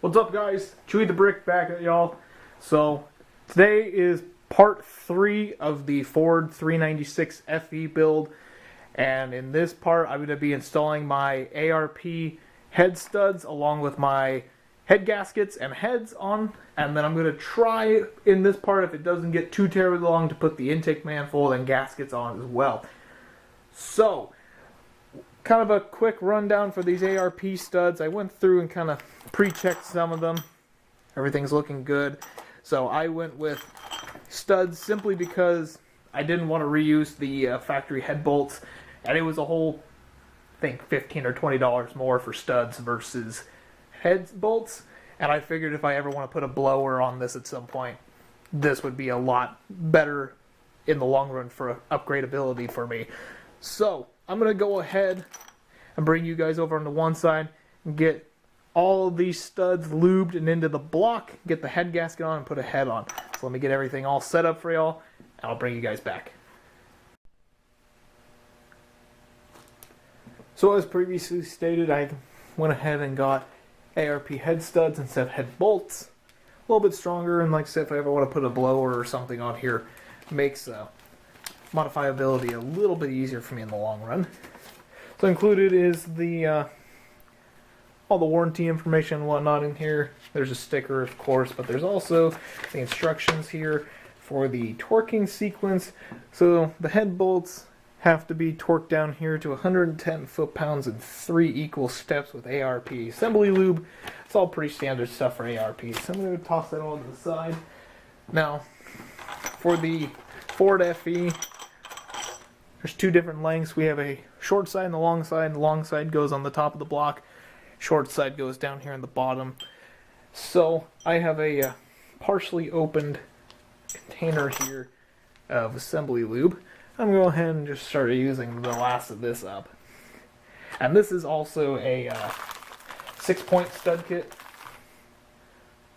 What's up, guys? Chewy the Brick back at y'all. So today is part 3 of the Ford 396 FE build, and in this part I'm going to be installing my ARP head studs along with my head gaskets and heads on, and then I'm going to try in this part, if it doesn't get too terribly long, to put the intake manifold and gaskets on as well. So kind of a quick rundown for these ARP studs. I went through and kind of pre-checked some of them. Everything's looking good. So I went with studs simply because I didn't want to reuse the factory head bolts, and it was a whole, I think, $15 or $20 more for studs versus head bolts. And I figured if I ever want to put a blower on this at some point, this would be a lot better in the long run for upgradability for me. So I'm going to go ahead and bring you guys over on the one side and get all of these studs lubed and into the block, get the head gasket on and put a head on. So let me get everything all set up for y'all, and I'll bring you guys back. So as previously stated, I went ahead and got ARP head studs instead of head bolts. A little bit stronger, and like I said, if I ever want to put a blower or something on here, makes modifiability a little bit easier for me in the long run. So included is the all the warranty information and whatnot in here. There's a sticker, of course, but there's also the instructions here for the torquing sequence. So the head bolts have to be torqued down here to 110 foot-pounds in 3 equal steps with ARP. Assembly lube, it's all pretty standard stuff for ARP. So I'm going to toss that all to the side. Now, for the Ford FE, there's 2 different lengths. We have a short side and the long side. The long side goes on the top of the block. Short side goes down here in the bottom. So I have a partially opened container here of assembly lube. I'm going to go ahead and just start using the last of this up. And this is also a 6-point stud kit.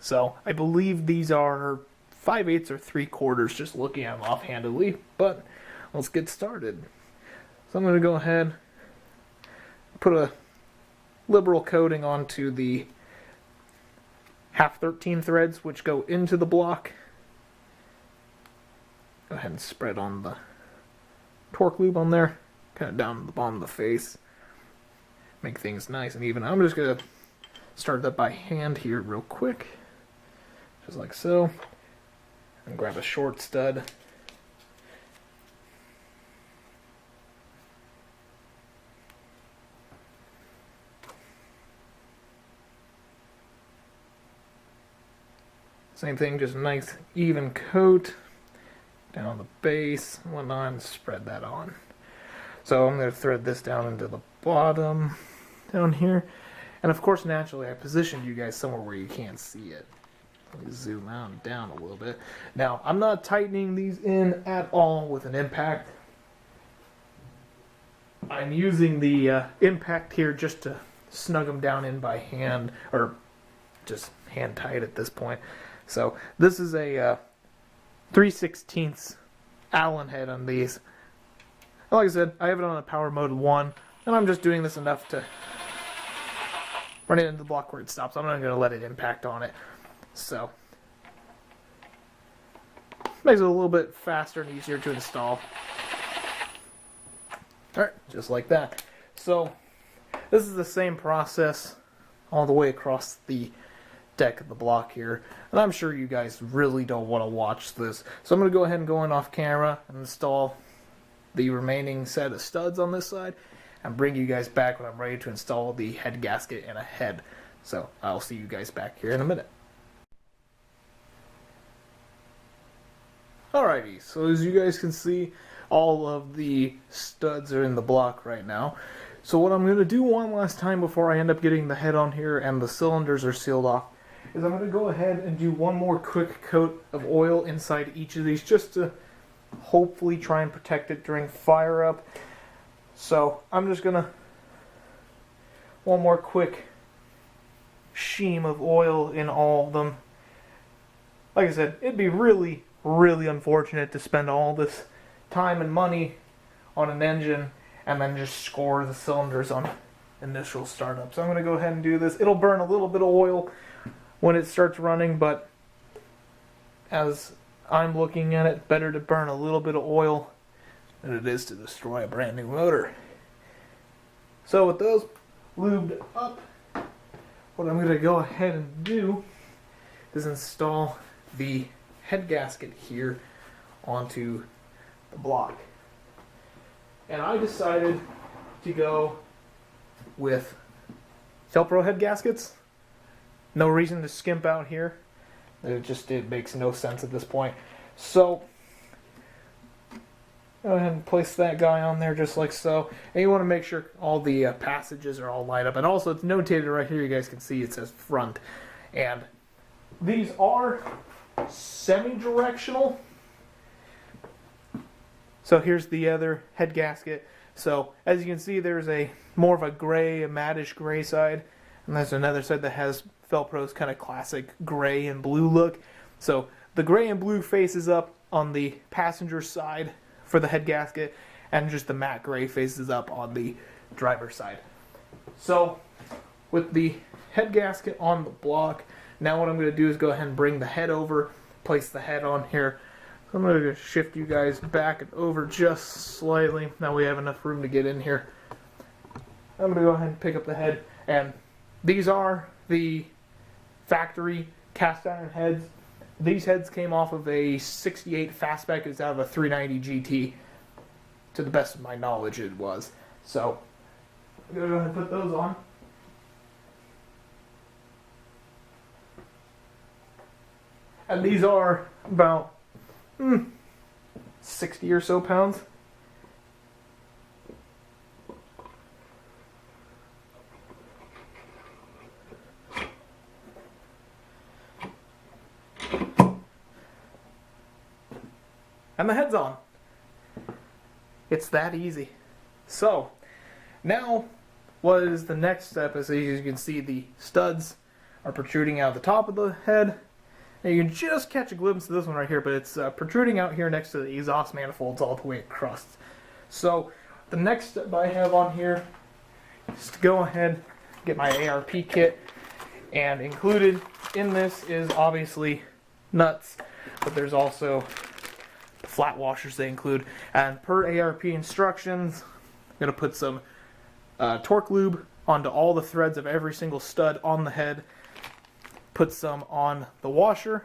So I believe these are 5/8 or 3/4, just looking at them offhandedly. But let's get started. So I'm going to go ahead, put a liberal coating onto the 1/2-13 threads, which go into the block. Go ahead and spread on the torque lube on there, kind of down to the bottom of the face. Make things nice and even. I'm just going to start that by hand here real quick, just like so. And grab a short stud. Same thing, just a nice even coat down the base and whatnot, and spread that on. So I'm going to thread this down into the bottom down here. And of course, naturally, I positioned you guys somewhere where you can't see it. Let me zoom out and down a little bit. Now, I'm not tightening these in at all with an impact. I'm using the impact here just to snug them down in by hand, or just hand tight at this point. So this is a 3/16 Allen head on these. Like I said, I have it on a power mode 1, and I'm just doing this enough to run it into the block where it stops. I'm not going to let it impact on it. So makes it a little bit faster and easier to install. Alright, just like that. So this is the same process all the way across the deck of the block here, and I'm sure you guys really don't want to watch this, so I'm going to go ahead and go in off camera and install the remaining set of studs on this side and bring you guys back when I'm ready to install the head gasket and a head. So I'll see you guys back here in a minute. Alrighty, so as you guys can see, all of the studs are in the block right now. So what I'm going to do one last time before I end up getting the head on here and the cylinders are sealed off is I'm going to go ahead and do one more quick coat of oil inside each of these, just to hopefully try and protect it during fire up. So I'm just going to one more quick sheen of oil in all of them. Like I said, it'd be really unfortunate to spend all this time and money on an engine and then just score the cylinders on initial startup. So I'm going to go ahead and do this. It'll burn a little bit of oil when it starts running, but as I'm looking at it, better to burn a little bit of oil than it is to destroy a brand new motor. So with those lubed up, what I'm going to go ahead and do is install the head gasket here onto the block. And I decided to go with Felpro head gaskets. No reason to skimp out here. It makes no sense at this point. So go ahead and place that guy on there just like so. And you want to make sure all the passages are all lined up. And also it's notated right here, you guys can see it says front. And these are semi-directional. So here's the other head gasket. So as you can see, there's a more of a gray, a mattish gray side. And there's another side that has Felpro's kind of classic gray and blue look. So the gray and blue faces up on the passenger side for the head gasket, and just the matte gray faces up on the driver's side. So with the head gasket on the block, now what I'm going to do is go ahead and bring the head over, place the head on here. I'm going to shift you guys back and over just slightly. Now we have enough room to get in here. I'm going to go ahead and pick up the head, and these are the factory cast iron heads. These heads came off of a 68 fastback. It's out of a 390 GT. To the best of my knowledge, it was. So I'm going to go ahead and put those on. And these are about 60 or so pounds. And the head's on. It's that easy. So, now what is the next step? As you can see, the studs are protruding out the top of the head. And you can just catch a glimpse of this one right here, but it's protruding out here next to the exhaust manifolds all the way across. So, the next step I have on here is to go ahead, get my ARP kit, and included in this is obviously nuts, but there's also the flat washers they include. And per ARP instructions, I'm going to put some torque lube onto all the threads of every single stud on the head, put some on the washer,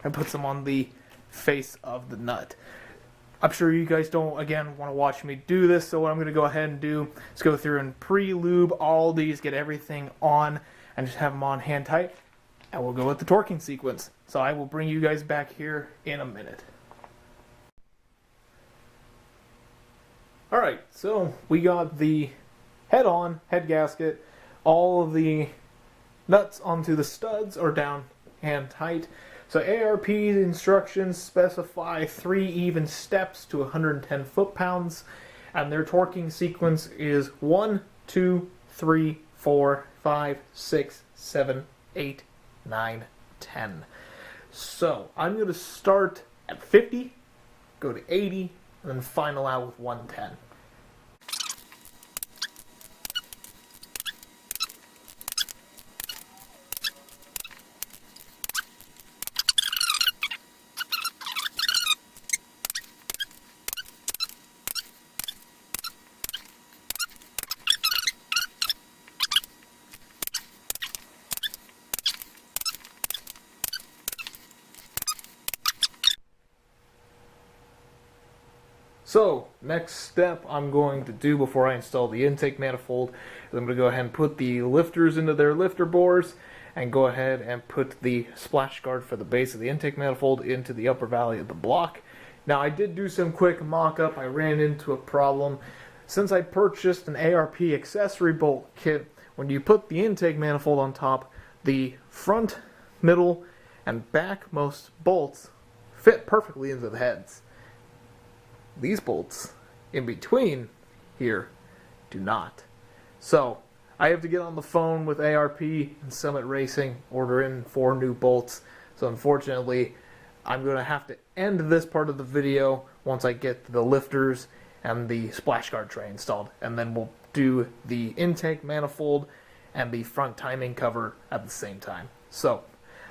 and put some on the face of the nut. I'm sure you guys don't, again, want to watch me do this, so what I'm going to go ahead and do is go through and pre-lube all these, get everything on, and just have them on hand tight, and we'll go with the torquing sequence. So I will bring you guys back here in a minute. Alright, so we got the head on, head gasket, all of the nuts onto the studs are down hand tight. So ARP instructions specify 3 even steps to 110 foot-pounds, and their torquing sequence is 1, 2, 3, 4, 5, 6, 7, 8, 9, 10. So I'm going to start at 50, go to 80, and then final out with 110. So, next step I'm going to do before I install the intake manifold is I'm going to go ahead and put the lifters into their lifter bores and go ahead and put the splash guard for the base of the intake manifold into the upper valley of the block. Now, I did do some quick mock-up. I ran into a problem. Since I purchased an ARP accessory bolt kit, when you put the intake manifold on top, the front, middle, and backmost bolts fit perfectly into the heads. These bolts in between here do not. So I have to get on the phone with ARP and Summit Racing, order in 4 new bolts. So unfortunately, I'm going to have to end this part of the video once I get the lifters and the splash guard tray installed. And then we'll do the intake manifold and the front timing cover at the same time. So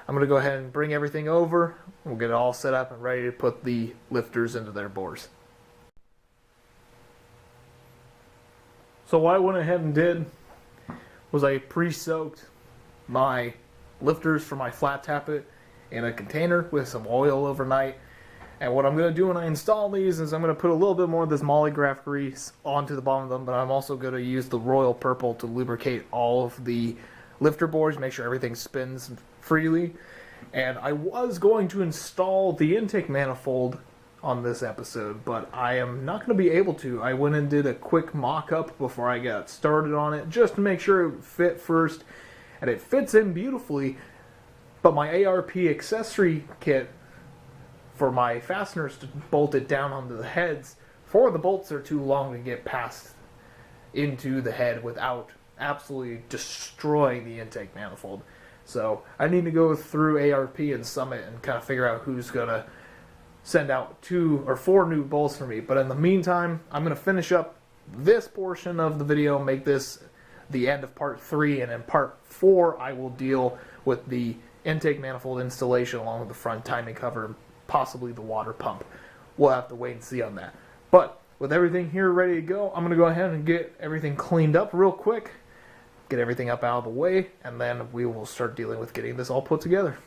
I'm going to go ahead and bring everything over. We'll get it all set up and ready to put the lifters into their bores. So what I went ahead and did was I pre-soaked my lifters for my flat tappet in a container with some oil overnight. And what I'm going to do when I install these is I'm going to put a little bit more of this Mollygraph grease onto the bottom of them, but I'm also going to use the Royal Purple to lubricate all of the lifter bores, make sure everything spins freely. And I was going to install the intake manifold on this episode, but I am not going to be able to. I went and did a quick mock-up before I got started on it, just to make sure it fit first, and it fits in beautifully, but my ARP accessory kit for my fasteners to bolt it down onto the heads, 4 of the bolts are too long to get past into the head without absolutely destroying the intake manifold. So I need to go through ARP and Summit and kind of figure out who's going to send out 2 or 4 new bolts for me. But in the meantime, I'm going to finish up this portion of the video, make this the end of part 3, and in part 4 I will deal with the intake manifold installation along with the front timing cover and possibly the water pump. We'll have to wait and see on that. But with everything here ready to go, I'm going to go ahead and get everything cleaned up real quick, get everything up out of the way, and then we will start dealing with getting this all put together.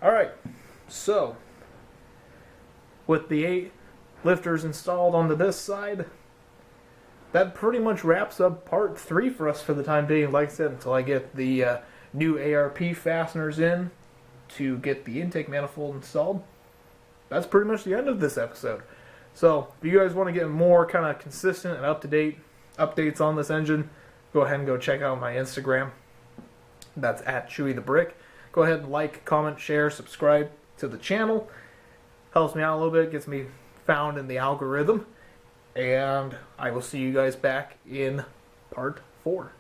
Alright, so with the 8 lifters installed onto this side, that pretty much wraps up part 3 for us for the time being. Like I said, until I get the new ARP fasteners in to get the intake manifold installed, that's pretty much the end of this episode. So if you guys want to get more kind of consistent and up-to-date updates on this engine, go ahead and go check out my Instagram. That's at Chewy the Brick. Go ahead and like, comment, share, subscribe to the channel. Helps me out a little bit, gets me found in the algorithm. And I will see you guys back in part 4.